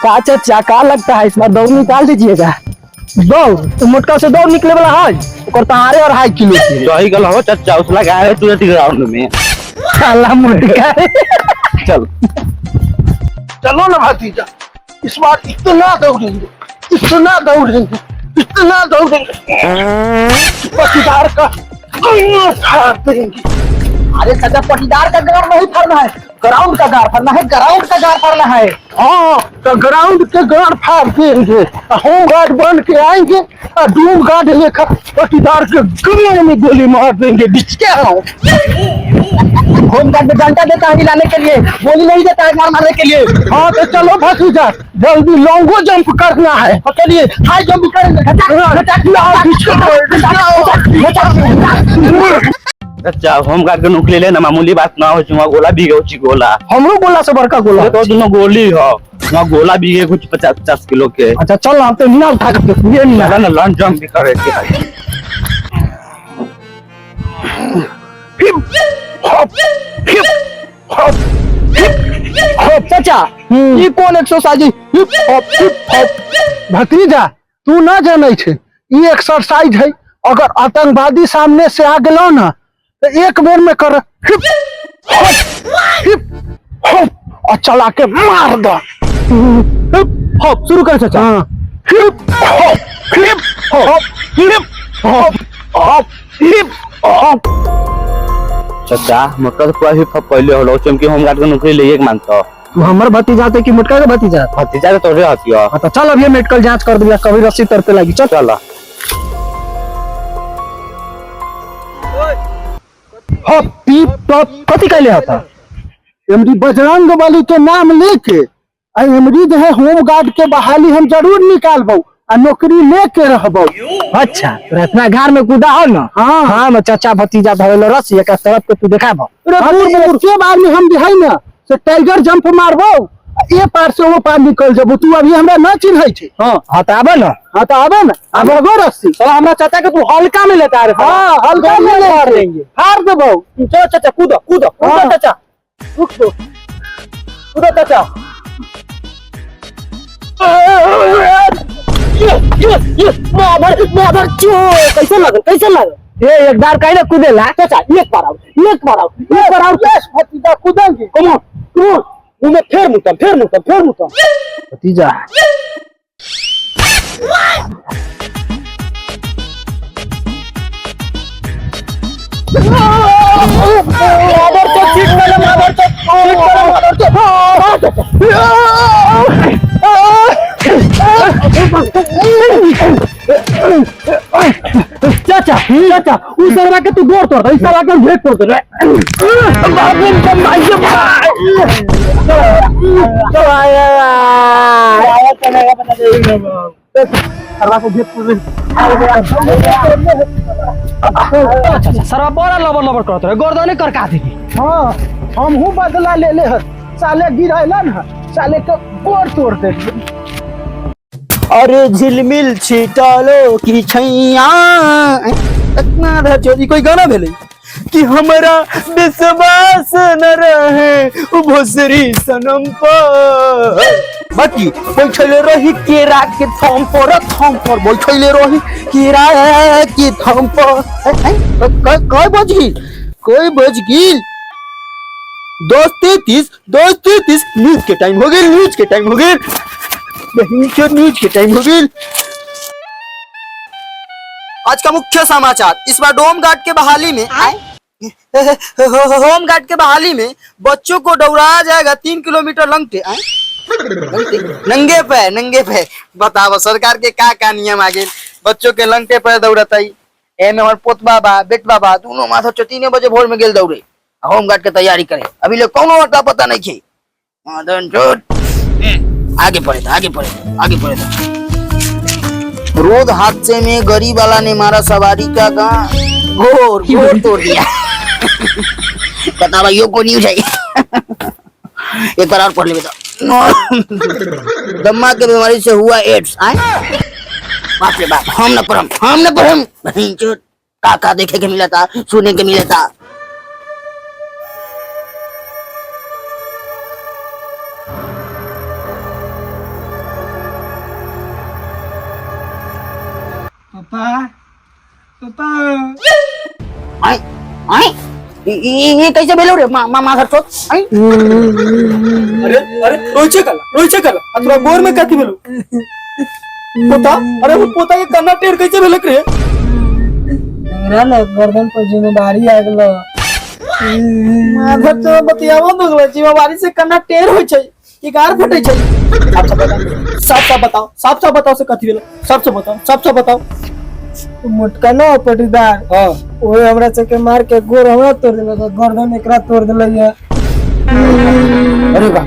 का चाचा का लगता है इस बार दौड़ निकाल दीजिएगा। दौड़ तो मोटका से दौड़ निकले वाला है और तारे और 2.5 किलो की सही गल हो चाचा उस लगा है तुरंत ग्राउंड में। साला मोटका चल चलो ना भतीजा, इस बार इतना दौड़ेंगे, इतना दौड़ेंगे, इतना दौड़ेंगे, पटीदार का फाड़ देंगे। अरे चाचा पटीदार का गार नहीं फरना है, ग्राउंड का गार फरना है, ग्राउंड का गार फरना है। हाँ तो ग्राउंड के गार्ड फाड़ देंगे, होम गार्ड बन के आएंगे और डूम गार्ड लेकर पटीदार के गले में गोली मार देंगे। डिचके होम गार्ड में डंडा देता है हिलाने के लिए, गोली नहीं देता है गार मारने के लिए। हाँ तो चलो भतीजा, जल्दी लॉन्गो जंप करना है। चलिए हाई जंप करेंगे। चाचा होम गार्ड के नुकले ले ना मामूली बात ना हो चुमा गोला भी गौची गोला हमरो गोला से बड़का गोला तो दोनों गोली हो वहाँ गोला भी है कुछ 50-50 किलो के। अच्छा चल हम तो बिना उठा के ये नहीं ना लॉन्ग जंप भी करे के hip hop hip hop hip hop. चाचा ये कौन एक्सरसाइज है? Hip hop. भतीजा तू ना जाने छे ये एक्सरसाइज है, अगर आतंकवादी सामने से आ गलो ना तो एक बेर में कर हिप हॉप और चला के मार दो। हिप हॉप शुरू कर चाचा। Hip hop hip hop hip hop hop hip hop. चाचा मतलब पूरा हिप हॉप पहले होलो चमकी होम गार्ड के नौकरी ले एक मानतो तू हमर भतीजा थे कि मोटका के भतीजा? भतीजा के तोरे हतियो। तो चल अभी मेडिकल जांच कर दिया, कभी रस्सी तर पे लगी। चल चला हॉप टीप टॉप कथी कहले होता? एमडी बजरंग बली के नाम लेके एमडी जो है होम गार्ड के बहाली हम जरूर निकालबो आ नौकरी लेके रहबो। अच्छा तो इतना घर में कूदा हो ना। हाँ हाँ मैं चाचा भतीजा धरेलो रस्सी एक तरफ के तू देखाबो। के बार में हम है ना से टाइगर जंप मारबो, ये पार से वो पार निकल जबो। तू अभी हमरा ना चिन्है छे। हाँ हाँ तो आबे ना। हाँ तो आबे ना, अब एगो रस्सी चल हमरा चाचा के तू हल्का में लेता रे। हाँ हल्का में मार लेंगे, देंगे। हार देबो। चलो चाचा कूदो कूदो कूदो हाँ। चाचा रुक दो। कूदो चाचा। ये मादर चोर कैसे लगे कैसे लगे? ये एक बार कहीं ना कूदेला चाचा, एक बार आओ एक बार आओ एक बार आओ। यस भतीजा कूदेंगे। कम ऑन मुंह में फेर मुतम भतीजा। मादर तो ठीक करे मादर तो ठीक करे मादर तो। चाचा चाचा उस सरवा के तू गोर तोड़ दे, इस सरवा के भेट तोड़ दे। बाबू कमाई से आया चलेगा बता दे सरवा को भेट तोड़ दे। अच्छा सरवा बड़ा लबर लबर करत रहे, गर्दने करका दे। हाँ हमहू बदला ले ले हर साले गिराइला ना साले के गोर तोड़ दे। अरे झिलमिल छिटालो की छैया इतना रह चोरी कोई गाना भेले कि हमरा विश्वास न रहे उ भोसरी सनम पर। बाकी बैठले रही केरा के थम पर बैठले रही केरा के थम पर। कई बज गिल 10:33 न्यूज के टाइम हो गए, न्यूज के टाइम हो गए, न्यूज के टाइम हो गए। आज का मुख्य समाचार, इस बार होम गार्ड के बहाली में होम गार्ड के बहाली में बच्चों को दौड़ाया जाएगा 3 किलोमीटर लंगटे नंगे पे। बताओ सरकार के का नियम आगे बच्चों के लंगटे पे दौड़ता ही। एमे हमार पोतबा बा बेटबा बा दोनों माथा 3 बजे भोर में गेल दौड़े होम गार्ड के तैयारी करे। अभी लोग कौनो अटा पता नहीं छे। आगे पड़े था रोड हादसे में गरीब वाला ने मारा सवारी का घोर तोड़ दिया। बता भाई को न्यूज है। एक बार और पढ़ ले बेटा। दम्मा के बीमारी से हुआ एड्स। बाप रे बाप, हम न पढ़म का देखे के मिला था, सुने के मिला था। आई आई ये कैसे भेलो रे माधर चोद आई अरे अरे रोइचे कला अथवा गोर में कथी भेलो पोता अरे वो पोता के कन्ना टेर कैसे भेलक रे मेरा ना गर्दन पर जिम्मेदारी आ गेलो माधर तो बतियावो दुगला जिम्मेदारी से कन्ना टेर होय छै कि गार फटे छै साफ साफ बताओ से कथी भेलो सब बताओ मोटका ना पटीदार हां ओए हमरा चके मार के गोर हमरा तोड़ देला गर्दन एकरा तोड़ देला ये अरे वाह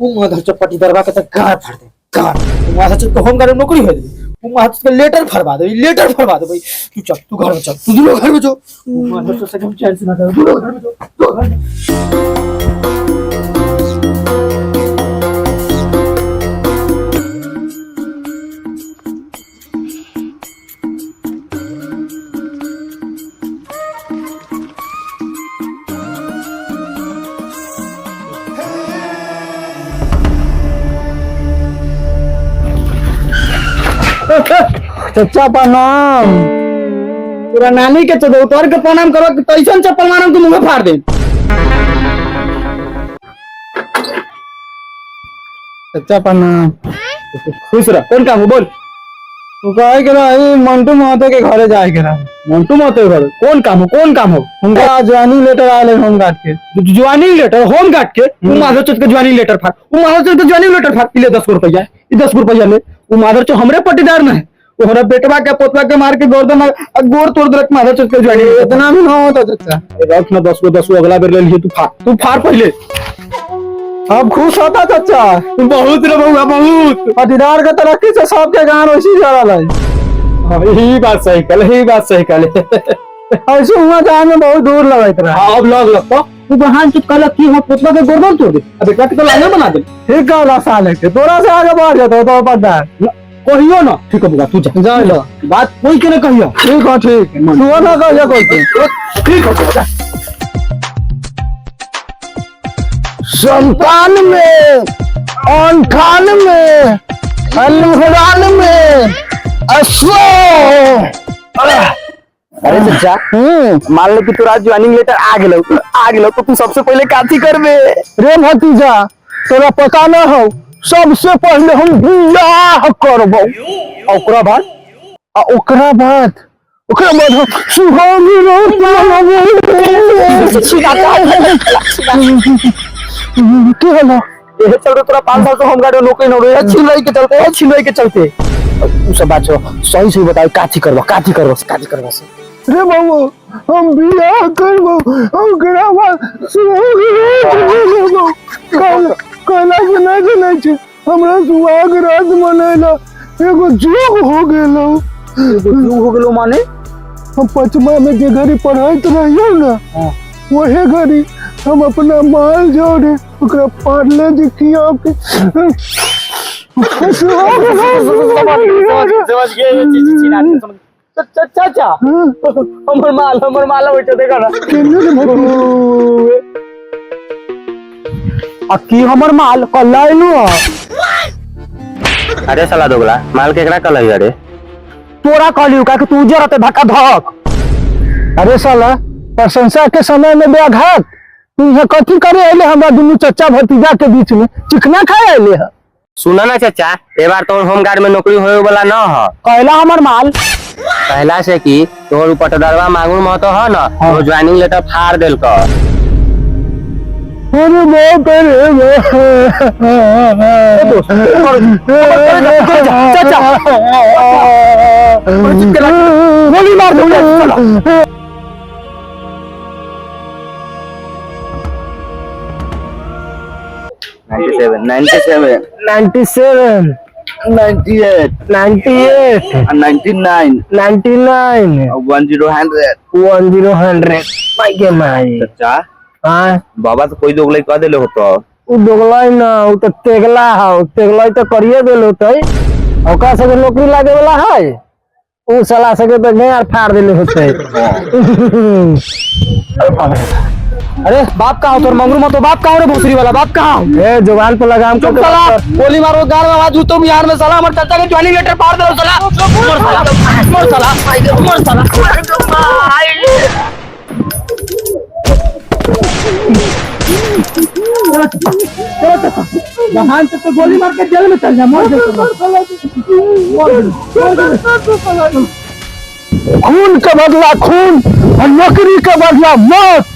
वो माधर चपटी दरबा के त गार फाड़ दे गार माधर चप होम गार्ड नौकरी हो दे वो माधर के लेटर फरवा दे भाई तू घर में चल तू लोग घर में जो माधर चप से हम चैन से ना कर तू घर में जो चचा प्रणाम पूरा नानी के चदो तोर के प्रणाम करो कि तैसन चप्पल मारम तू मुंह फाड़ दे चचा प्रणाम खुश रह कौन काम हो बोल तू कहे के रही मंटू महतो के घरे जाए के रहा मंटू महतो घर कौन काम हो उनका ज्वाइनिंग लेटर आले होम गार्ड के ज्वाइनिंग लेटर होम गार्ड के तू माधव चोद के ज्वाइनिंग लेटर फाड़ वो माधव चोद के ज्वाइनिंग लेटर फाड़ ले 10 रुपया ये 10 रुपया ले वो माधव चोद हमरे पट्टीदार ना है वो हमरा बेटवा के पोतवा के मार के गर्दन गोर तोड़ देलक माधव चोद के ज्वाइनिंग इतना भी ना होता चचा रख ना 10 को अगला बेर ले लिए तू फाड़ पहले अब खुश होता चचा बहुत रे बउआ बहुत पटीदार के तरक्की से सबके गांव वैसी जा रहा है यही बात सही कल ऐसे हुआ जाए में बहुत दूर लगत रहा अब लग तो तू बहान चुप कल की हम पोतवा के गर्दन तोड़ दे अबे कट के लाना बना दे ठीक है साल है तोरा से आगे बढ़ जाता तो पटीदार कहियो ना ठीक है बुआ तू जा लो बात कोई के ना कहियो ठीक है तू ना कहियो कोई के ठीक है जा संतान में अंठान में अलहरान में असो अरे चचा मान ले कि तोरा ज्वाइनिंग लेटर आ गेलो तो तू सबसे पहले काथी करबे रे भतीजा तोरा पता न हो सबसे पहले हम बियाह करबो ओकरा बाद हम सुहागी रात मनाबो की हलो ये चलते तोरा 5 साल से होम गार्ड नौकरी न रहे छिलई के चलते तू सब बात सही बताओ काथी करबो से रे बाबू हम बियाह करबो ओकरा बाद सुहागी रात मनाबो कहला के ना जाने छै हमरा सुहाग रात मनाइला एगो जोग हो गेलो माने हम 5मा में जे घड़ी पढ़ाइत रहियो ना वही घड़ी हम अपना माल जोड़े ओकरा पार्ले जी खिया के चाचा हमर माल बैठे देखा ना की हमर माल कल्लाइलू अरे साला दोगला माल केकरा कलई अरे तोरा कहलियो का कि तू जरते धक्का धक अरे साला प्रशंसा के समय में व्याघात तू यहाँ कथी करे अले हमरा दुनू चचा भतीजा के बीच में चिकना खाए अले है सुना ना चाचा ए बार तोर होम गार्ड में नौकरी होए वाला न ह कहला हमर माल कहला से कि तोर पटदरवा मांगुर महतो ह न तो ज्वाइनिंग लेटर फाड़ देल क अरे बाप रे चाचा गोली मार दूंगा 97 97 98 98 99 99 10 100 माई के माई चाचा हाँ बाबा तो कोई दोगलाई कह देले होतो उ दोगलाई ना उ तो तेगला है तेगलाई तो करिए देल होते ओकरा सके नौकरी लागे वाला है उ साला सके तो नहीं यार फाड़ देले होते अरे बाप कहाँ हो तोर मंगरू मत बाप कहाँ हो रे भोसरी वाला बाप कहाँ हो? ए जुबान पर लगाम चुप साला गोली मारो गाल में आवाज तो बिहार में साला हमारे चाचा के ज्वाइनिंग लेटर फाड़ दो साला मोर साला बहान से तो गोली मार के जेल में चल जा मर खून का बदला खून और नौकरी का बदला मौत